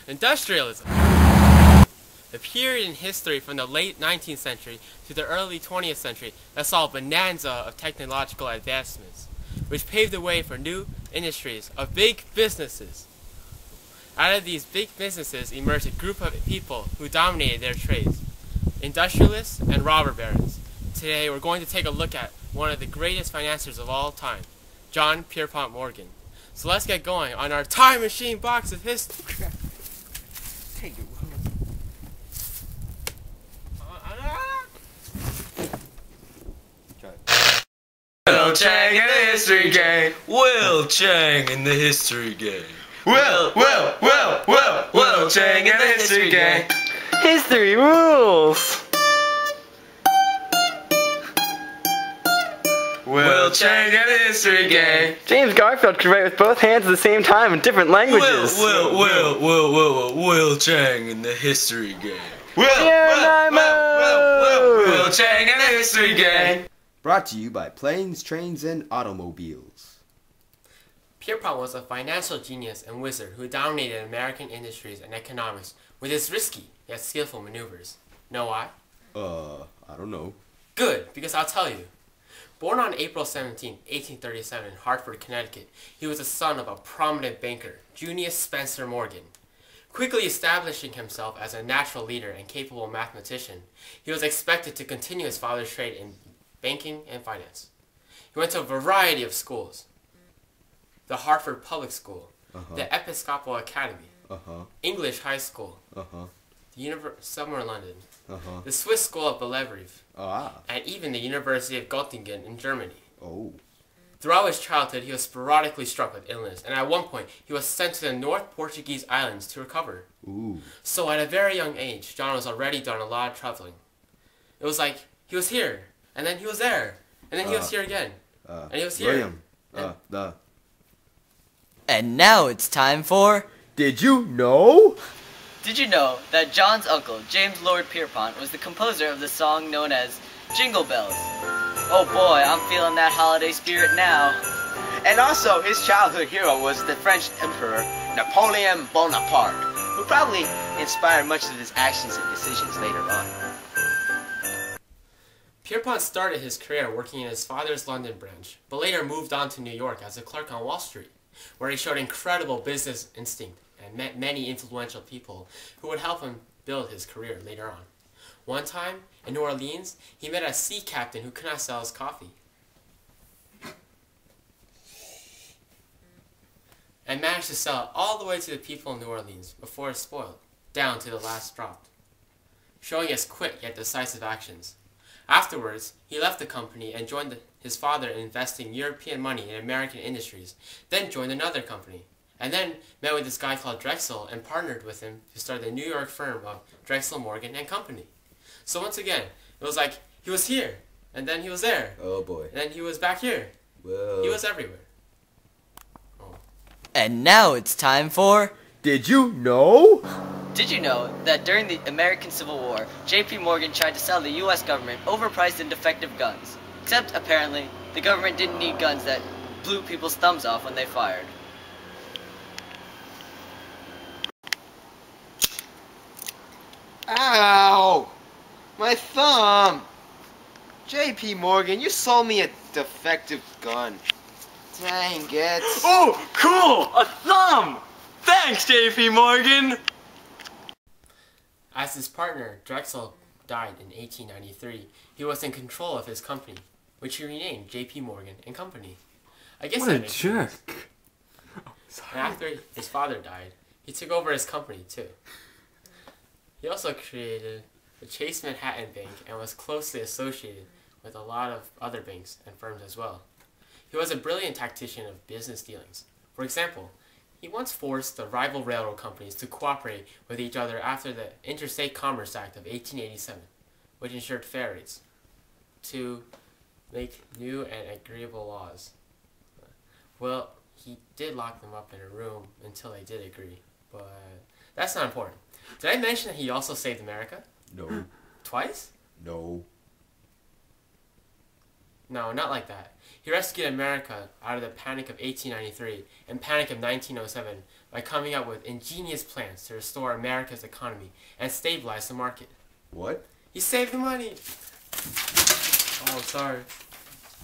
Industrialism. The period in history from the late 19th century to the early 20th century that saw a bonanza of technological advancements, which paved the way for new industries of big businesses. Out of these big businesses emerged a group of people who dominated their trades, industrialists and robber barons. Today we're going to take a look at one of the greatest financiers of all time, John Pierpont Morgan. So let's get going on our time machine box of history. Take it. Will Chang in the history game. Will Chang in the history game. Will Chang in the history game. History rules! Will Chang in the history game. James Garfield could write with both hands at the same time in different languages. Will Chang in the history game. Will Chang in the history game. Brought to you by Planes, Trains, and Automobiles. Pierpont was a financial genius and wizard who dominated American industries and economics with his risky yet skillful maneuvers. Know why? I don't know. Good, because I'll tell you. Born on April 17, 1837 in Hartford, Connecticut, he was the son of a prominent banker, Junius Spencer Morgan. Quickly establishing himself as a natural leader and capable mathematician, he was expected to continue his father's trade in banking and finance. He went to a variety of schools. The Hartford Public School, the Episcopal Academy, English High School, somewhere in London, the Swiss School of Bellevue, and even the University of Göttingen in Germany. Throughout his childhood, he was sporadically struck with illness, and at one point, he was sent to the North Portuguese islands to recover. So at a very young age, John was already done a lot of traveling. It was like, he was here, and then he was there, and then he was here again, and he was here. William, And now it's time for... Did you know? Did you know that John's uncle, James Lord Pierpont, was the composer of the song known as Jingle Bells? Oh boy, I'm feeling that holiday spirit now. And also, his childhood hero was the French Emperor Napoleon Bonaparte, who probably inspired much of his actions and decisions later on. Pierpont started his career working in his father's London branch, but later moved on to New York as a clerk on Wall Street, where he showed incredible business instinct and met many influential people who would help him build his career later on. One time, in New Orleans, he met a sea captain who could not sell his coffee, and managed to sell it all the way to the people in New Orleans before it spoiled, down to the last drop, showing his quick yet decisive actions. Afterwards, he left the company and joined his father in investing European money in American industries, then joined another company, and then met with this guy called Drexel and partnered with him to start the New York firm of Drexel Morgan and Company. So once again, it was like he was here, and then he was there. Oh boy. And then he was back here. Whoa. He was everywhere. And now it's time for... Did you know? Did you know that during the American Civil War, J.P. Morgan tried to sell the U.S. government overpriced and defective guns? Except, apparently, the government didn't need guns that blew people's thumbs off when they fired. Ow! My thumb! J.P. Morgan, you sold me a defective gun. Dang it. Oh, cool! A thumb! Thanks, J.P. Morgan! As his partner, Drexel, died in 1893, he was in control of his company, which he renamed J.P. Morgan and Company. I guess What a jerk. And after his father died, he took over his company too. He also created the Chase Manhattan Bank and was closely associated with a lot of other banks and firms as well. He was a brilliant tactician of business dealings. For example, he once forced the rival railroad companies to cooperate with each other after the Interstate Commerce Act of 1887, which ensured fair rates, to make new and agreeable laws. Well, he did lock them up in a room until they did agree, but that's not important. Did I mention that he also saved America? No. Twice? No. No, not like that. He rescued America out of the Panic of 1893 and Panic of 1907 by coming up with ingenious plans to restore America's economy and stabilize the market. What? He saved the money! Oh, sorry.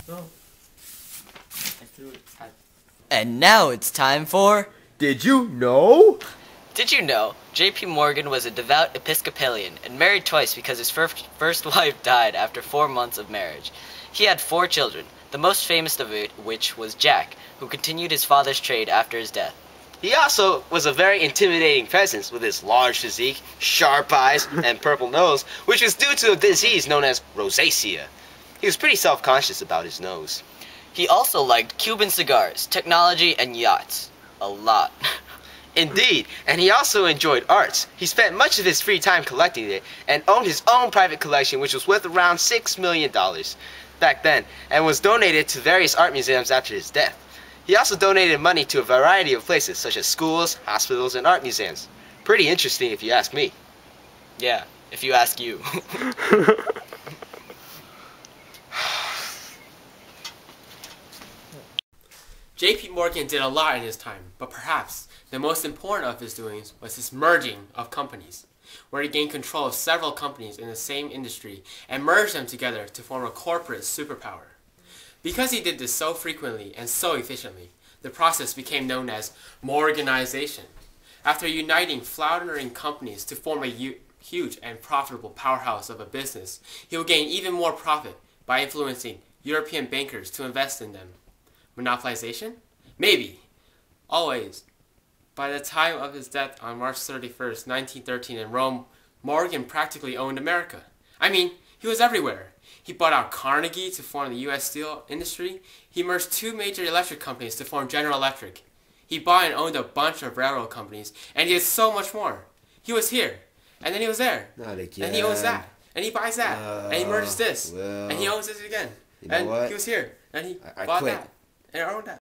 No. I threw it. And now it's time for... Did you know? Did you know J.P. Morgan was a devout Episcopalian and married twice because his first wife died after 4 months of marriage? He had 4 children, the most famous of which was Jack, who continued his father's trade after his death. He also was a very intimidating presence with his large physique, sharp eyes, and purple nose, which was due to a disease known as rosacea. He was pretty self-conscious about his nose. He also liked Cuban cigars, technology, and yachts. A lot. Indeed, and he also enjoyed arts. He spent much of his free time collecting it, and owned his own private collection, which was worth around $6 million back then, and was donated to various art museums after his death. He also donated money to a variety of places, such as schools, hospitals, and art museums. Pretty interesting if you ask me. Yeah, if you ask you. J.P. Morgan did a lot in his time, but perhaps the most important of his doings was his merging of companies, where he gained control of several companies in the same industry and merged them together to form a corporate superpower. Because he did this so frequently and so efficiently, the process became known as Morganization. After uniting floundering companies to form a huge and profitable powerhouse of a business, he would gain even more profit by influencing European bankers to invest in them. Monopolization? Maybe. Always. By the time of his death on March 31st, 1913 in Rome, Morgan practically owned America. I mean, he was everywhere. He bought out Carnegie to form the U.S. steel industry. He merged 2 major electric companies to form General Electric. He bought and owned a bunch of railroad companies, and he did so much more. He was here, and then he was there, Not again. and he owns that, and he buys that, and he merges this, well, and he owns this again. you know And what? he was here, and he I bought quit. that, and I owned that.